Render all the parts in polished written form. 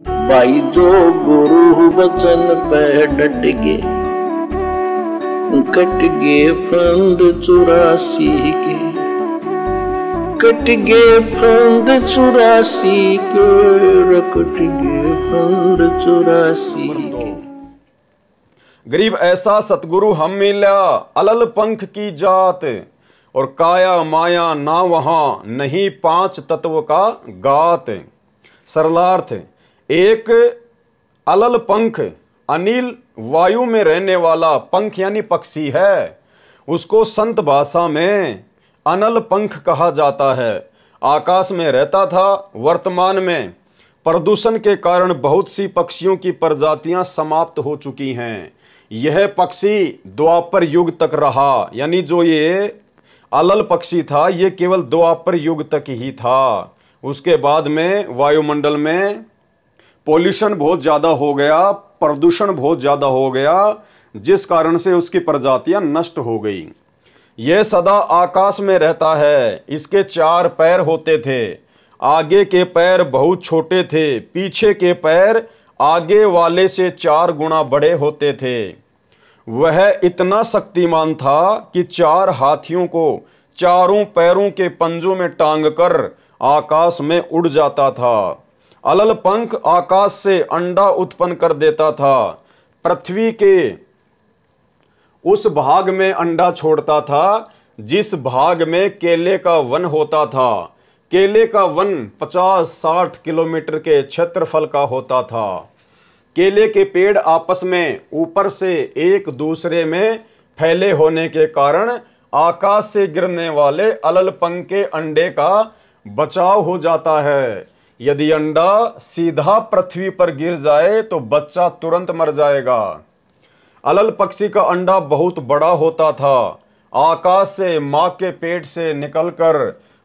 भाई जो गुरु वचन पे डट गे, कट गे फंद 84 के, कट गे फंद 84 के, कट गे फंद 84 के। गरीब ऐसा सतगुरु हम मिला, अलल पंख की जात, और काया माया ना वहां, नहीं 5 तत्व का गात। सरलार्थ, एक अलल पंख अनिल वायु में रहने वाला पंख यानी पक्षी है, उसको संत भाषा में अनल पंख कहा जाता है। आकाश में रहता था। वर्तमान में प्रदूषण के कारण बहुत सी पक्षियों की प्रजातियां समाप्त हो चुकी हैं। यह पक्षी द्वापर युग तक रहा, यानी जो ये अलल पक्षी था ये केवल द्वापर युग तक ही था। उसके बाद में वायुमंडल में पॉल्यूशन बहुत ज़्यादा हो गया, प्रदूषण बहुत ज़्यादा हो गया, जिस कारण से उसकी प्रजातियां नष्ट हो गई। यह सदा आकाश में रहता है। इसके 4 पैर होते थे। आगे के पैर बहुत छोटे थे, पीछे के पैर आगे वाले से 4 गुना बड़े होते थे। वह इतना शक्तिमान था कि 4 हाथियों को चारों पैरों के पंजों में टांग कर आकाश में उड़ जाता था। अलल पंख आकाश से अंडा उत्पन्न कर देता था। पृथ्वी के उस भाग में अंडा छोड़ता था जिस भाग में केले का वन होता था। केले का वन 50-60 किलोमीटर के क्षेत्रफल का होता था। केले के पेड़ आपस में ऊपर से एक दूसरे में फैले होने के कारण आकाश से गिरने वाले अलल पंख के अंडे का बचाव हो जाता है। यदि अंडा सीधा पृथ्वी पर गिर जाए तो बच्चा तुरंत मर जाएगा। अलल पक्षी का अंडा बहुत बड़ा होता था। आकाश से मां के पेट से निकलकर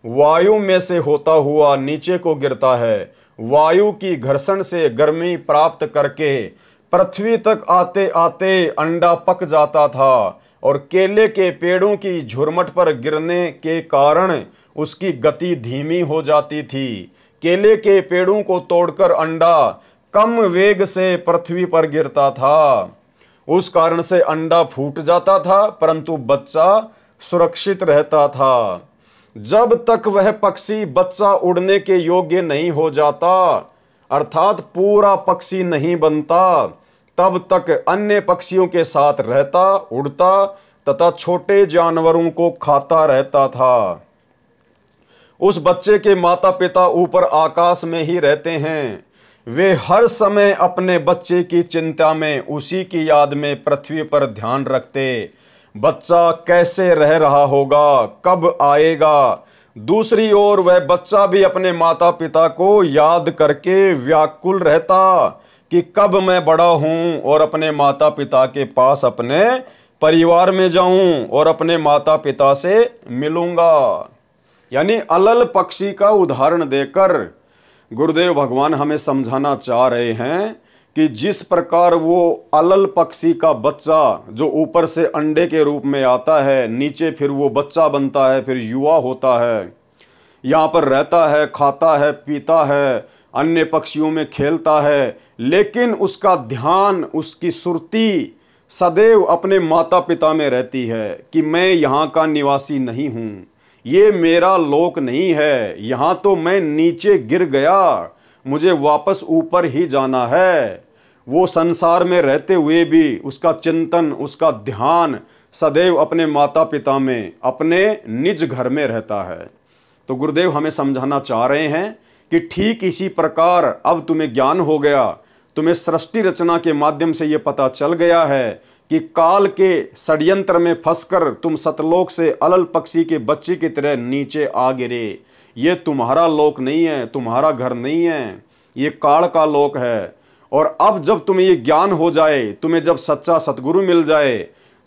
वायु में से होता हुआ नीचे को गिरता है। वायु की घर्षण से गर्मी प्राप्त करके पृथ्वी तक आते आते अंडा पक जाता था और केले के पेड़ों की झुरमट पर गिरने के कारण उसकी गति धीमी हो जाती थी। केले के पेड़ों को तोड़कर अंडा कम वेग से पृथ्वी पर गिरता था। उस कारण से अंडा फूट जाता था, परंतु बच्चा सुरक्षित रहता था। जब तक वह पक्षी बच्चा उड़ने के योग्य नहीं हो जाता, अर्थात पूरा पक्षी नहीं बनता, तब तक अन्य पक्षियों के साथ रहता, उड़ता तथा छोटे जानवरों को खाता रहता था। उस बच्चे के माता पिता ऊपर आकाश में ही रहते हैं। वे हर समय अपने बच्चे की चिंता में, उसी की याद में पृथ्वी पर ध्यान रखते। बच्चा कैसे रह रहा होगा, कब आएगा। दूसरी ओर वह बच्चा भी अपने माता पिता को याद करके व्याकुल रहता कि कब मैं बड़ा हूं और अपने माता पिता के पास अपने परिवार में जाऊं और अपने माता पिता से मिलूंगा। यानी अलल पक्षी का उदाहरण देकर गुरुदेव भगवान हमें समझाना चाह रहे हैं कि जिस प्रकार वो अलल पक्षी का बच्चा जो ऊपर से अंडे के रूप में आता है, नीचे फिर वो बच्चा बनता है, फिर युवा होता है, यहाँ पर रहता है, खाता है, पीता है, अन्य पक्षियों में खेलता है, लेकिन उसका ध्यान, उसकी सुरती सदैव अपने माता पिता में रहती है कि मैं यहाँ का निवासी नहीं हूँ, ये मेरा लोक नहीं है, यहाँ तो मैं नीचे गिर गया, मुझे वापस ऊपर ही जाना है। वो संसार में रहते हुए भी उसका चिंतन, उसका ध्यान सदैव अपने माता पिता में, अपने निज घर में रहता है। तो गुरुदेव हमें समझाना चाह रहे हैं कि ठीक इसी प्रकार अब तुम्हें ज्ञान हो गया, तुम्हें सृष्टि रचना के माध्यम से ये पता चल गया है कि काल के षड्यंत्र में फंसकर तुम सतलोक से अलल पक्षी के बच्चे की तरह नीचे आ गिरे। ये तुम्हारा लोक नहीं है, तुम्हारा घर नहीं है, ये काल का लोक है। और अब जब तुम्हें ये ज्ञान हो जाए, तुम्हें जब सच्चा सतगुरु मिल जाए,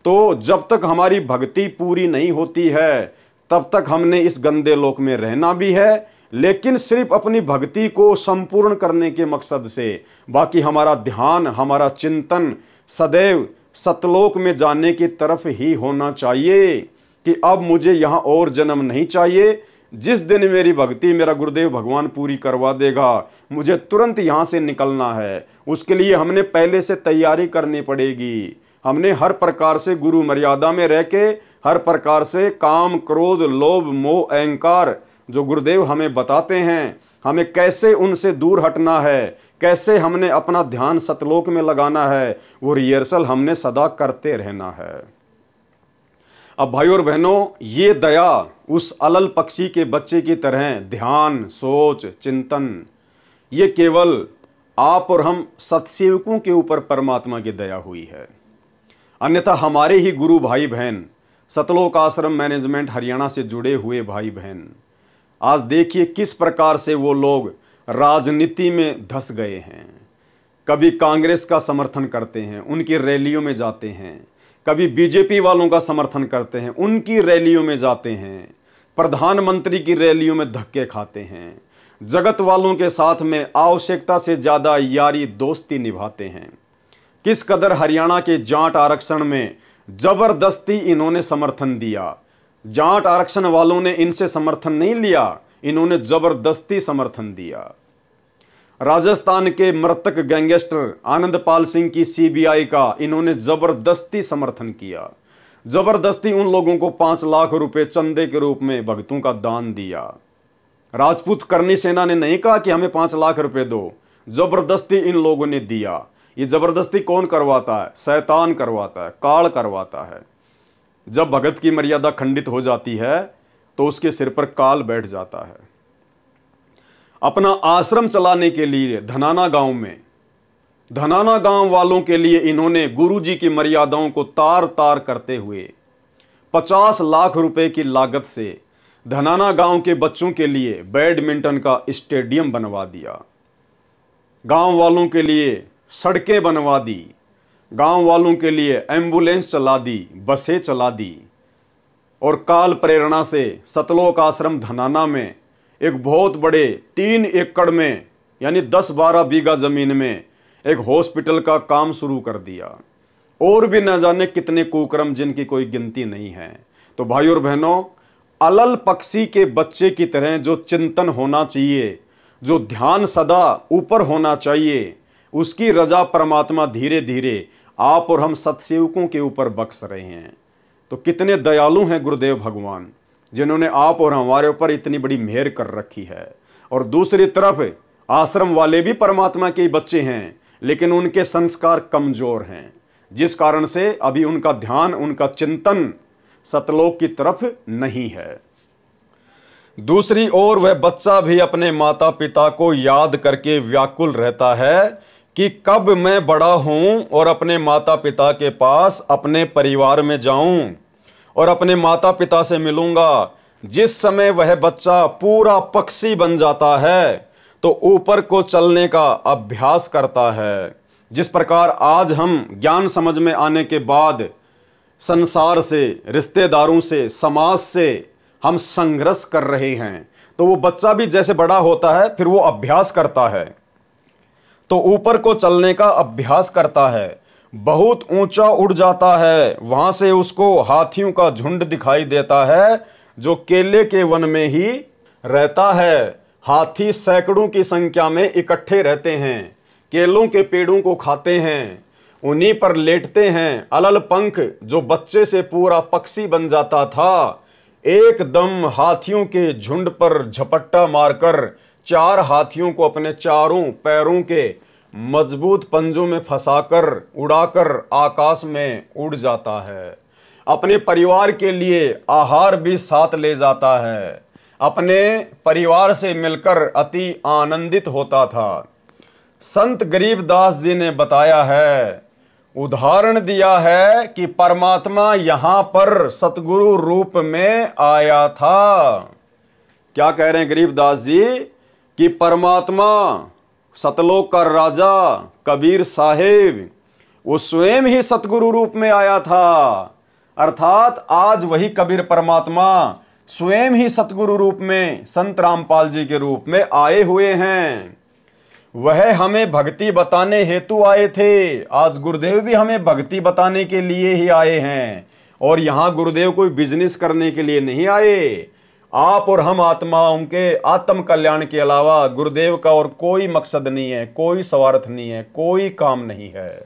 तो जब तक हमारी भक्ति पूरी नहीं होती है तब तक हमने इस गंदे लोक में रहना भी है, लेकिन सिर्फ अपनी भक्ति को संपूर्ण करने के मकसद से। बाकी हमारा ध्यान, हमारा चिंतन सदैव सतलोक में जाने की तरफ ही होना चाहिए कि अब मुझे यहाँ और जन्म नहीं चाहिए, जिस दिन मेरी भक्ति मेरा गुरुदेव भगवान पूरी करवा देगा, मुझे तुरंत यहाँ से निकलना है। उसके लिए हमने पहले से तैयारी करनी पड़ेगी। हमने हर प्रकार से गुरु मर्यादा में रह के हर प्रकार से काम, क्रोध, लोभ, मोह, अहंकार जो गुरुदेव हमें बताते हैं, हमें कैसे उनसे दूर हटना है, कैसे हमने अपना ध्यान सतलोक में लगाना है, वो रिहर्सल हमने सदा करते रहना है। अब भाई और बहनों, ये दया उस अलल पक्षी के बच्चे की तरह ध्यान, सोच, चिंतन, ये केवल आप और हम सत्सेवकों के ऊपर परमात्मा की दया हुई है। अन्यथा हमारे ही गुरु भाई बहन, सतलोक आश्रम मैनेजमेंट हरियाणा से जुड़े हुए भाई बहन, आज देखिए किस प्रकार से वो लोग राजनीति में धंस गए हैं। कभी कांग्रेस का समर्थन करते हैं, उनकी रैलियों में जाते हैं, कभी बीजेपी वालों का समर्थन करते हैं, उनकी रैलियों में जाते हैं, प्रधानमंत्री की रैलियों में धक्के खाते हैं, जगत वालों के साथ में आवश्यकता से ज़्यादा यारी दोस्ती निभाते हैं। किस कदर हरियाणा के जाट आरक्षण में जबरदस्ती इन्होंने समर्थन दिया। जाट आरक्षण वालों ने इनसे समर्थन नहीं लिया, इन्होंने जबरदस्ती समर्थन दिया। राजस्थान के मृतक गैंगस्टर आनंदपाल सिंह की सीबीआई का इन्होंने जबरदस्ती समर्थन किया। जबरदस्ती उन लोगों को 5 लाख रुपए चंदे के रूप में भक्तों का दान दिया। राजपूत करनी सेना ने नहीं कहा कि हमें 5 लाख रुपए दो, जबरदस्ती इन लोगों ने दिया। ये जबरदस्ती कौन करवाता है? शैतान करवाता है, काल करवाता है। जब भगत की मर्यादा खंडित हो जाती है तो उसके सिर पर काल बैठ जाता है। अपना आश्रम चलाने के लिए धनाना गांव वालों के लिए इन्होंने गुरुजी की मर्यादाओं को तार तार करते हुए 50 लाख रुपए की लागत से धनाना गांव के बच्चों के लिए बैडमिंटन का स्टेडियम बनवा दिया। गांव वालों के लिए सड़कें बनवा दी, गांव वालों के लिए एम्बुलेंस चला दी, बसें चला दी, और काल प्रेरणा से सतलोक आश्रम धनाना में एक बहुत बड़े 3 एकड़ में यानी 10-12 बीघा जमीन में एक हॉस्पिटल का काम शुरू कर दिया। और भी न जाने कितने कुकर्म जिनकी कोई गिनती नहीं है। तो भाई और बहनों, अलल पक्षी के बच्चे की तरह जो चिंतन होना चाहिए, जो ध्यान सदा ऊपर होना चाहिए, उसकी रजा परमात्मा धीरे धीरे आप और हम सत्सेवकों के ऊपर बख्श रहे हैं। तो कितने दयालु हैं गुरुदेव भगवान, जिन्होंने आप और हमारे ऊपर इतनी बड़ी मेहर कर रखी है। और दूसरी तरफ आश्रम वाले भी परमात्मा के बच्चे हैं, लेकिन उनके संस्कार कमजोर हैं, जिस कारण से अभी उनका ध्यान, उनका चिंतन सतलोक की तरफ नहीं है। दूसरी ओर वह बच्चा भी अपने माता पिता को याद करके व्याकुल रहता है कि कब मैं बड़ा हूं और अपने माता पिता के पास, अपने परिवार में जाऊं और अपने माता पिता से मिलूंगा। जिस समय वह बच्चा पूरा पक्षी बन जाता है तो ऊपर को चलने का अभ्यास करता है। जिस प्रकार आज हम ज्ञान समझ में आने के बाद संसार से, रिश्तेदारों से, समाज से हम संघर्ष कर रहे हैं, तो वो बच्चा भी जैसे बड़ा होता है फिर वो अभ्यास करता है, तो ऊपर को चलने का अभ्यास करता है, बहुत ऊंचा उड़ जाता है। वहां से उसको हाथियों का झुंड दिखाई देता है जो केले के वन में ही रहता है। हाथी सैकड़ों की संख्या में इकट्ठे रहते हैं, केलों के पेड़ों को खाते हैं, उन्हीं पर लेटते हैं। अलल पंख जो बच्चे से पूरा पक्षी बन जाता था, एकदम हाथियों के झुंड पर झपट्टा मारकर 4 हाथियों को अपने चारों पैरों के मजबूत पंजों में फंसाकर उड़ाकर आकाश में उड़ जाता है। अपने परिवार के लिए आहार भी साथ ले जाता है, अपने परिवार से मिलकर अति आनंदित होता था। संत गरीबदास जी ने बताया है, उदाहरण दिया है कि परमात्मा यहां पर सतगुरु रूप में आया था। क्या कह रहे हैं गरीबदास जी? कि परमात्मा सतलोक का राजा कबीर साहिब वो स्वयं ही सतगुरु रूप में आया था। अर्थात आज वही कबीर परमात्मा स्वयं ही सतगुरु रूप में संत रामपाल जी के रूप में आए हुए हैं। वह हमें भक्ति बताने हेतु आए थे। आज गुरुदेव भी हमें भक्ति बताने के लिए ही आए हैं। और यहां गुरुदेव कोई बिजनेस करने के लिए नहीं आए। आप और हम आत्माओं के आत्म कल्याण के अलावा गुरुदेव का और कोई मकसद नहीं है, कोई स्वार्थ नहीं है, कोई काम नहीं है।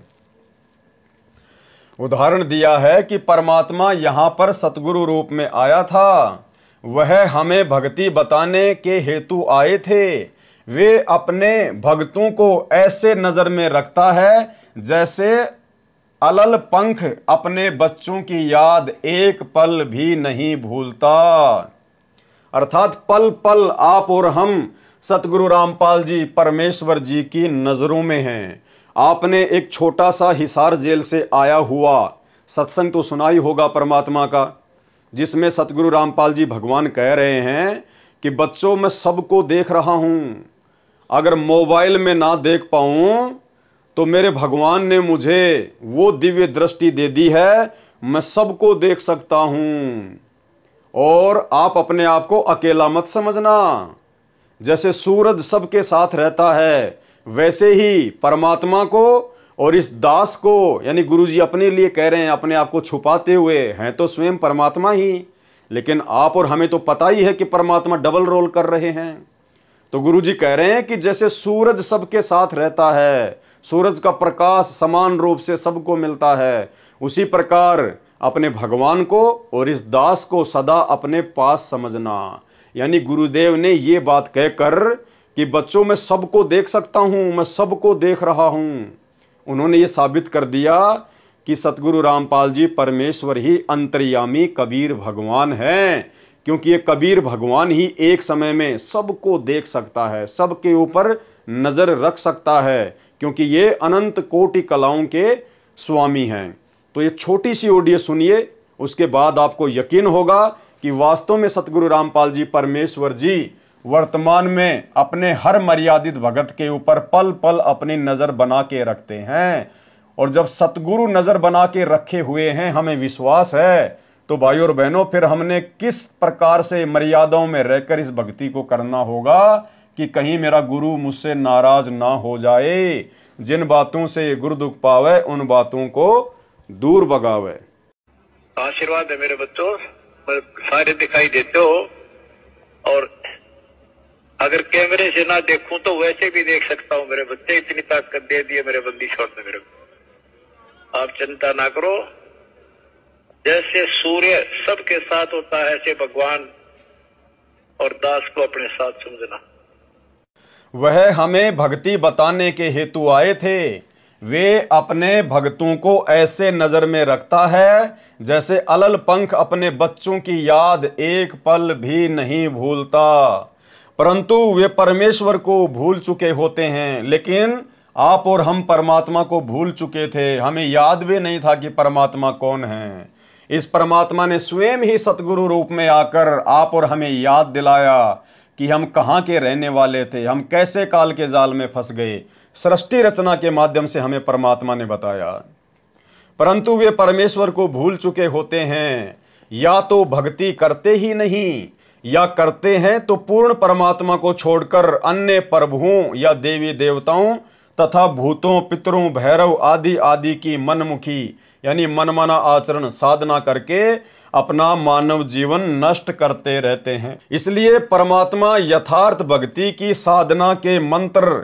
उदाहरण दिया है कि परमात्मा यहां पर सतगुरु रूप में आया था, वह हमें भक्ति बताने के हेतु आए थे। वे अपने भक्तों को ऐसे नजर में रखता है जैसे अलल पंख अपने बच्चों की याद एक पल भी नहीं भूलता। अर्थात पल पल आप और हम सतगुरु रामपाल जी परमेश्वर जी की नजरों में हैं। आपने एक छोटा सा हिसार जेल से आया हुआ सत्संग तो सुना ही होगा परमात्मा का, जिसमें सतगुरु रामपाल जी भगवान कह रहे हैं कि बच्चों मैं सबको देख रहा हूं, अगर मोबाइल में ना देख पाऊं तो मेरे भगवान ने मुझे वो दिव्य दृष्टि दे दी है, मैं सबको देख सकता हूं। और आप अपने आप को अकेला मत समझना। जैसे सूरज सबके साथ रहता है वैसे ही परमात्मा को और इस दास को, यानी गुरुजी अपने लिए कह रहे हैं, अपने आप को छुपाते हुए हैं तो स्वयं परमात्मा ही, लेकिन आप और हमें तो पता ही है कि परमात्मा डबल रोल कर रहे हैं। तो गुरुजी कह रहे हैं कि जैसे सूरज सबके साथ रहता है, सूरज का प्रकाश समान रूप से सबको मिलता है, उसी प्रकार अपने भगवान को और इस दास को सदा अपने पास समझना। यानी गुरुदेव ने ये बात कहकर कि बच्चों मैं सबको देख सकता हूं, मैं सबको देख रहा हूं, उन्होंने ये साबित कर दिया कि सतगुरु रामपाल जी परमेश्वर ही अंतर्यामी कबीर भगवान हैं, क्योंकि ये कबीर भगवान ही एक समय में सबको देख सकता है, सबके ऊपर नजर रख सकता है, क्योंकि ये अनंत कोटि कलाओं के स्वामी हैं। तो ये छोटी सी ऑडियो सुनिए, उसके बाद आपको यकीन होगा कि वास्तव में सतगुरु रामपाल जी परमेश्वर जी वर्तमान में अपने हर मर्यादित भगत के ऊपर पल पल अपनी नजर बना के रखते हैं। और जब सतगुरु नजर बना के रखे हुए हैं, हमें विश्वास है, तो भाई और बहनों फिर हमने किस प्रकार से मर्यादाओं में रहकर इस भक्ति को करना होगा कि कहीं मेरा गुरु मुझसे नाराज ना हो जाए। जिन बातों से गुरु दुख पावे उन बातों को दूर भगावे। आशीर्वाद है मेरे बच्चों, सारे दिखाई देते हो, और अगर कैमरे से ना देखूं तो वैसे भी देख सकता हूं मेरे बच्चे, इतनी ताकत दे दी है मेरे बंदी छोड़ दे मेरे को। आप चिंता ना करो, जैसे सूर्य सबके साथ होता है ऐसे भगवान और दास को अपने साथ समझना। वह हमें भक्ति बताने के हेतु आए थे, वे अपने भक्तों को ऐसे नजर में रखता है जैसे अलल पंख अपने बच्चों की याद एक पल भी नहीं भूलता। परंतु वे परमेश्वर को भूल चुके होते हैं, लेकिन आप और हम परमात्मा को भूल चुके थे, हमें याद भी नहीं था कि परमात्मा कौन है। इस परमात्मा ने स्वयं ही सतगुरु रूप में आकर आप और हमें याद दिलाया कि हम कहाँ के रहने वाले थे, हम कैसे काल के जाल में फंस गए। सृष्टि रचना के माध्यम से हमें परमात्मा ने बताया। परंतु वे परमेश्वर को भूल चुके होते हैं, या तो भक्ति करते ही नहीं, या करते हैं तो पूर्ण परमात्मा को छोड़कर अन्य प्रभुओं या देवी देवताओं तथा भूतों पितरों भैरव आदि आदि की मनमुखी यानी मनमाना आचरण साधना करके अपना मानव जीवन नष्ट करते रहते हैं। इसलिए परमात्मा यथार्थ भक्ति की साधना के मंत्र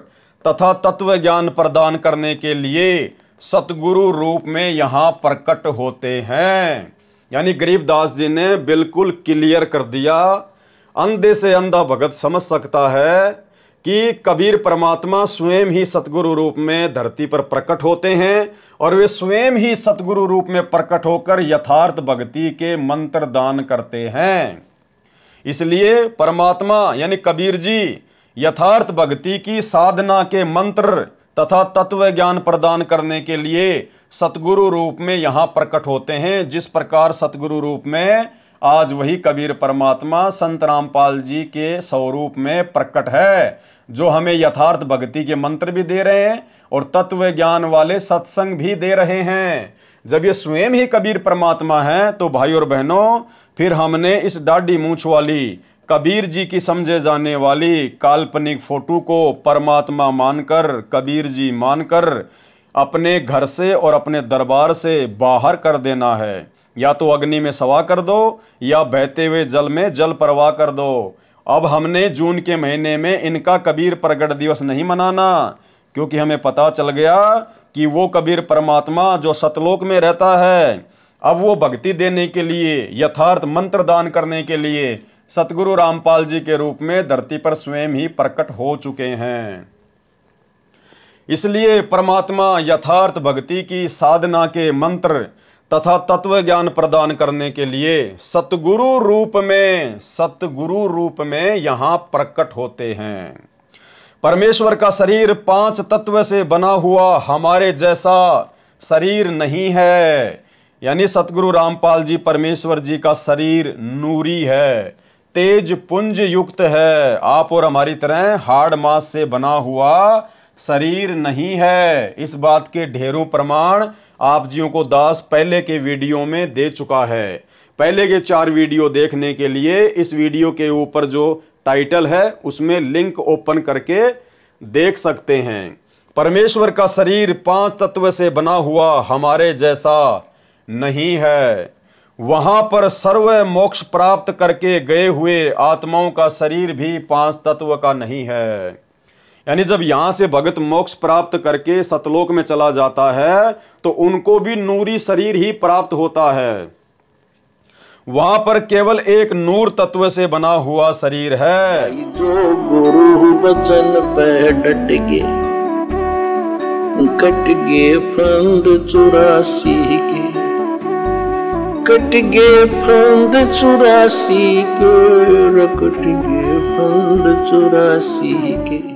तथा तत्व ज्ञान प्रदान करने के लिए सतगुरु रूप में यहाँ प्रकट होते हैं। यानी गरीबदास जी ने बिल्कुल क्लियर कर दिया, अंधे से अंधा भगत समझ सकता है कि कबीर परमात्मा स्वयं ही सतगुरु रूप में धरती पर प्रकट होते हैं और वे स्वयं ही सतगुरु रूप में प्रकट होकर यथार्थ भक्ति के मंत्र दान करते हैं। इसलिए परमात्मा यानी कबीर जी यथार्थ भक्ति की साधना के मंत्र तथा तत्व ज्ञान प्रदान करने के लिए सतगुरु रूप में यहाँ प्रकट होते हैं। जिस प्रकार सतगुरु रूप में आज वही कबीर परमात्मा संत रामपाल जी के स्वरूप में प्रकट है, जो हमें यथार्थ भक्ति के मंत्र भी दे रहे हैं और तत्व ज्ञान वाले सत्संग भी दे रहे हैं। जब ये स्वयं ही कबीर परमात्मा है तो भाई और बहनों फिर हमने इस डाढ़ी मूंछ वाली कबीर जी की समझे जाने वाली काल्पनिक फोटो को परमात्मा मानकर, कबीर जी मानकर अपने घर से और अपने दरबार से बाहर कर देना है। या तो अग्नि में सवा कर दो या बहते हुए जल में जल प्रवाह कर दो। अब हमने जून के महीने में इनका कबीर प्रगट दिवस नहीं मनाना, क्योंकि हमें पता चल गया कि वो कबीर परमात्मा जो सतलोक में रहता है, अब वो भक्ति देने के लिए, यथार्थ मंत्र दान करने के लिए सतगुरु रामपाल जी के रूप में धरती पर स्वयं ही प्रकट हो चुके हैं। इसलिए परमात्मा यथार्थ भक्ति की साधना के मंत्र तथा तत्व ज्ञान प्रदान करने के लिए सतगुरु रूप में यहाँ प्रकट होते हैं। परमेश्वर का शरीर 5 तत्व से बना हुआ हमारे जैसा शरीर नहीं है। यानी सतगुरु रामपाल जी परमेश्वर जी का शरीर नूरी है, तेज पुंज युक्त है। आप और हमारी तरह हाड़ मांस से बना हुआ शरीर नहीं है। इस बात के ढेरों प्रमाण आप जियों को दास पहले के वीडियो में दे चुका है। पहले के 4 वीडियो देखने के लिए इस वीडियो के ऊपर जो टाइटल है उसमें लिंक ओपन करके देख सकते हैं। परमेश्वर का शरीर 5 तत्व से बना हुआ हमारे जैसा नहीं है। वहां पर सर्व मोक्ष प्राप्त करके गए हुए आत्माओं का शरीर भी 5 तत्व का नहीं है। यानी जब यहां से भगत मोक्ष प्राप्त करके सतलोक में चला जाता है तो उनको भी नूरी शरीर ही प्राप्त होता है। वहां पर केवल एक नूर तत्व से बना हुआ शरीर है। जो गुरु बचन पे डट गे, कट गे फंद 84 के, कट गे फंद 84 के, कट गे फंद 84 के।